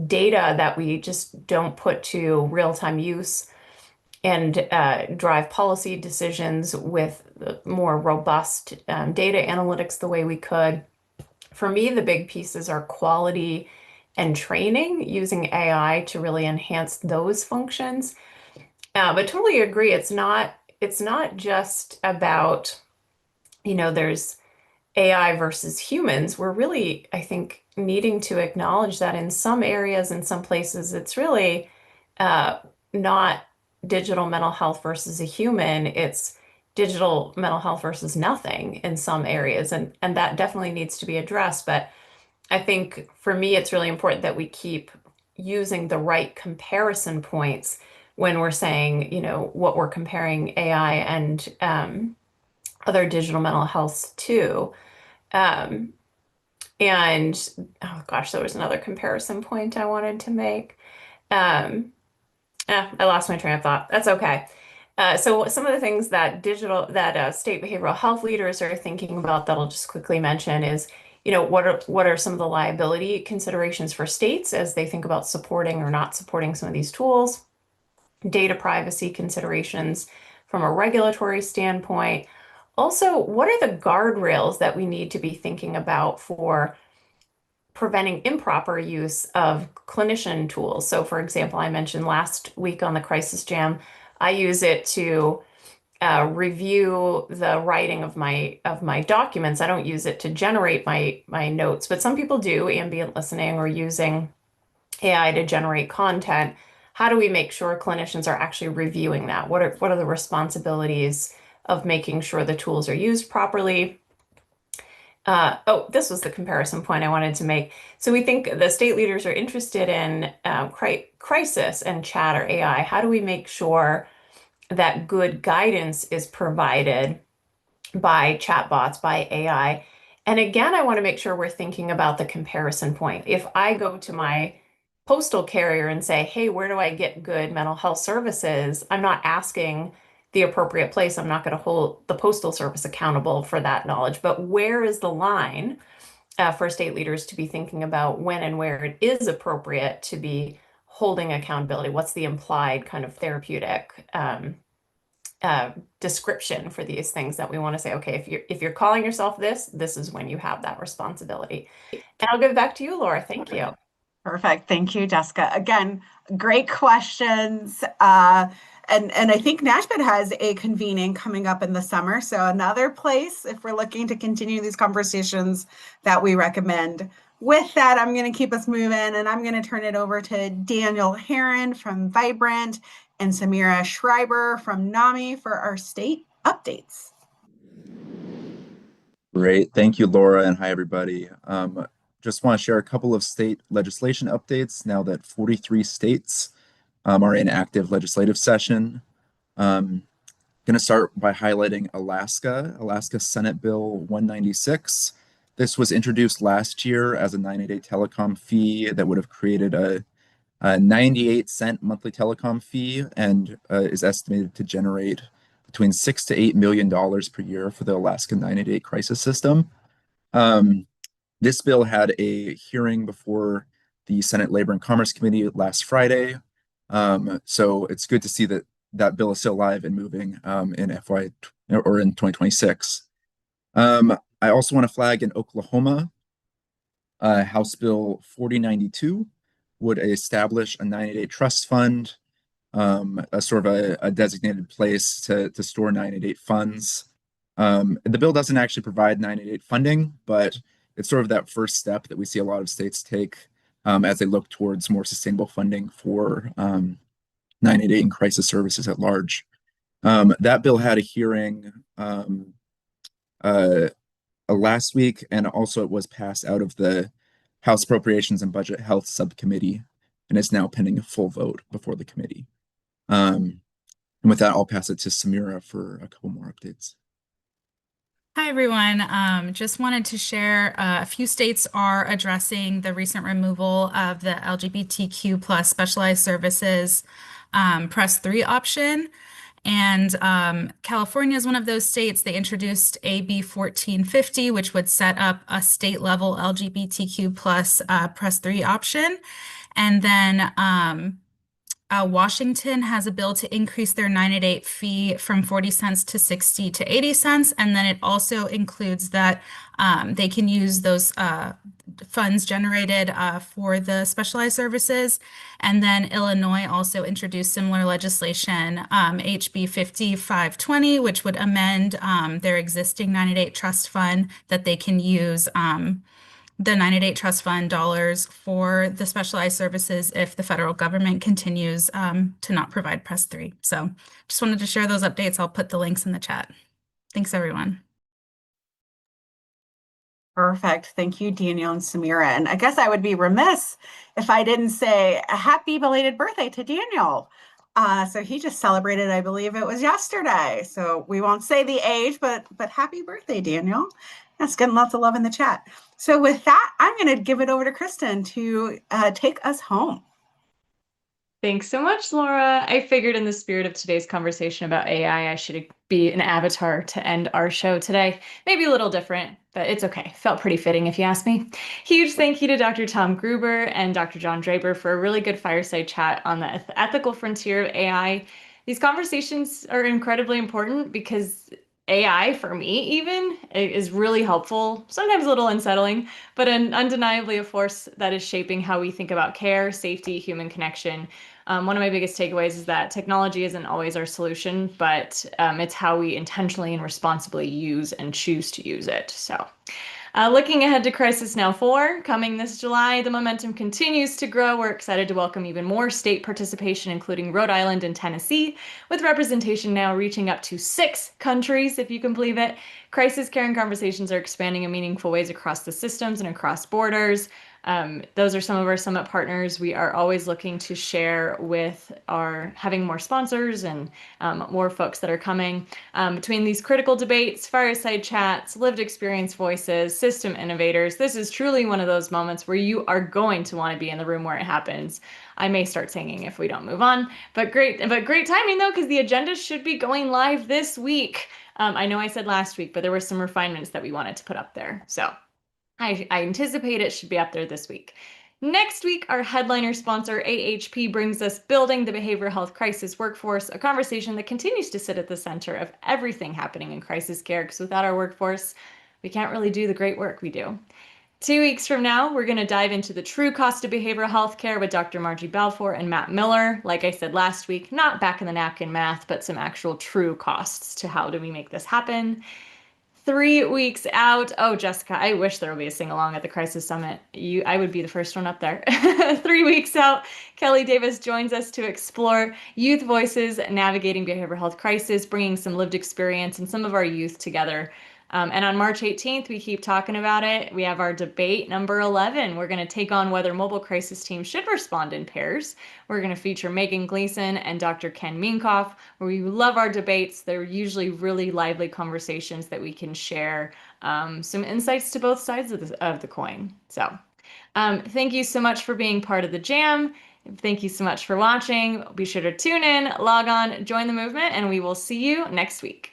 data that we just don't put to real-time use and drive policy decisions with more robust data analytics the way we could. For me, the big pieces are quality and training, using AI to really enhance those functions. But totally agree, it's not just about, there's AI versus humans. We're really, I think, needing to acknowledge that in some areas, in some places, it's really not digital mental health versus a human. It's digital mental health versus nothing in some areas. And that definitely needs to be addressed. But I think for me, it's really important that we keep using the right comparison points when we're saying, what we're comparing AI and other digital mental health to. And oh gosh, there was another comparison point I wanted to make. I lost my train of thought. That's okay. So some of the things that state behavioral health leaders are thinking about that I'll just quickly mention is, what are some of the liability considerations for states as they think about supporting or not supporting some of these tools, data privacy considerations from a regulatory standpoint. Also, what are the guardrails that we need to be thinking about for preventing improper use of clinician tools? So for example, I mentioned last week on the Crisis Jam, I use it to review the writing of my documents. I don't use it to generate my notes, but some people do ambient listening or using AI to generate content. How do we make sure clinicians are actually reviewing that? What are the responsibilities of making sure the tools are used properly? This was the comparison point I wanted to make. So we think the state leaders are interested in crisis and chatter AI. How do we make sure that good guidance is provided by chatbots, by AI? And again, I want to make sure we're thinking about the comparison point. If I go to my postal carrier and say, hey, where do I get good mental health services? I'm not asking the appropriate place. I'm not going to hold the postal service accountable for that knowledge. But where is the line for state leaders to be thinking about when and where it is appropriate to be holding accountability? What's the implied kind of therapeutic description for these things that we want to say, okay, if you're calling yourself this is when you have that responsibility. And I'll give it back to you, Laura. Thank you. Perfect. Thank you, Jessica. Again, great questions. And I think NASHBID has a convening coming up in the summer. So another place, if we're looking to continue these conversations, that we recommend. With that, I'm going to keep us moving, and I'm going to turn it over to Daniel Heron from Vibrant and Samira Schreiber from NAMI for our state updates. Great. Thank you, Laura, and hi, everybody. Just want to share a couple of state legislation updates now that 43 states are in active legislative session. Going to start by highlighting Alaska Senate Bill 196. This was introduced last year as a 90-day telecom fee that would have created a 98-cent monthly telecom fee and is estimated to generate between $6 to $8 million per year for the Alaska 90-day crisis system. This bill had a hearing before the Senate Labor and Commerce Committee last Friday. So it's good to see that that bill is still live and moving in FY or in 2026. I also want to flag in Oklahoma, House Bill 4092 would establish a 988 trust fund, a sort of a designated place to store 988 funds. The bill doesn't actually provide 988 funding, but it's sort of that first step that we see a lot of states take as they look towards more sustainable funding for 988 and crisis services at large. That bill had a hearing last week, and also it was passed out of the House Appropriations and Budget Health Subcommittee, and is now pending a full vote before the committee. And with that, I'll pass it to Samira for a couple more updates. Hi, everyone. Just wanted to share a few states are addressing the recent removal of the LGBTQ plus specialized services Press 3 option. And California is one of those states. They introduced AB 1450, which would set up a state level LGBTQ plus Press 3 option. And then Washington has a bill to increase their 988 fee from 40 cents to 60 to 80 cents. And then it also includes that they can use those funds generated for the specialized services. And then Illinois also introduced similar legislation, HB 5520, which would amend their existing 988 trust fund that they can use the 988 trust fund dollars for the specialized services if the federal government continues to not provide Press 3. So just wanted to share those updates. I'll put the links in the chat. Thanks, everyone. Perfect. Thank you, Daniel and Samira. And I guess I would be remiss if I didn't say a happy belated birthday to Daniel. So he just celebrated, I believe it was yesterday. So we won't say the age, but happy birthday, Daniel. That's getting lots of love in the chat. So with that, I'm going to give it over to Kristen to take us home. Thanks so much, Laura. I figured in the spirit of today's conversation about AI, I should be an avatar to end our show today. Maybe a little different, but it's okay. Felt pretty fitting if you ask me. Huge thank you to Dr. Tom Gruber and Dr. John Draper for a really good fireside chat on the ethical frontier of AI. These conversations are incredibly important because AI, for me even, is really helpful, sometimes a little unsettling, but undeniably a force that is shaping how we think about care, safety, human connection. One of my biggest takeaways is that technology isn't always our solution, but it's how we intentionally and responsibly use and choose to use it. So looking ahead to Crisis Now 4, coming this July, the momentum continues to grow. We're excited to welcome even more state participation, including Rhode Island and Tennessee, with representation now reaching up to 6 countries, if you can believe it. Crisis care and conversations are expanding in meaningful ways across the systems and across borders. Those are some of our summit partners. We are always looking to share with having more sponsors and more folks that are coming. Between these critical debates, fireside chats, lived experience voices, system innovators, this is truly one of those moments where you are going to want to be in the room where it happens. I may start singing if we don't move on, but great timing though, because the agenda should be going live this week. I know I said last week, but there were some refinements that we wanted to put up there. So I anticipate it should be up there this week. Next week, our headliner sponsor, AHP, brings us Building the Behavioral Health Crisis Workforce, a conversation that continues to sit at the center of everything happening in crisis care, because without our workforce, we can't really do the great work we do. 2 weeks from now, we're going to dive into the true cost of behavioral health care with Dr. Margie Balfour and Matt Miller. Like I said last week, not back in the napkin math, but some actual true costs to how do we make this happen. 3 weeks out. Oh, Jessica, I wish there would be a sing-along at the Crisis Summit. I would be the first one up there. 3 weeks out, Kelly Davis joins us to explore youth voices navigating behavioral health crisis, bringing some lived experience and some of our youth together. And on March 18th, we keep talking about it. We have our debate number 11. We're going to take on whether mobile crisis teams should respond in pairs. We're going to feature Megan Gleason and Dr. Ken Minkoff, where we love our debates. They're usually really lively conversations that we can share some insights to both sides of the coin. So thank you so much for being part of the Jam. Thank you so much for watching. Be sure to tune in, log on, join the movement, and we will see you next week.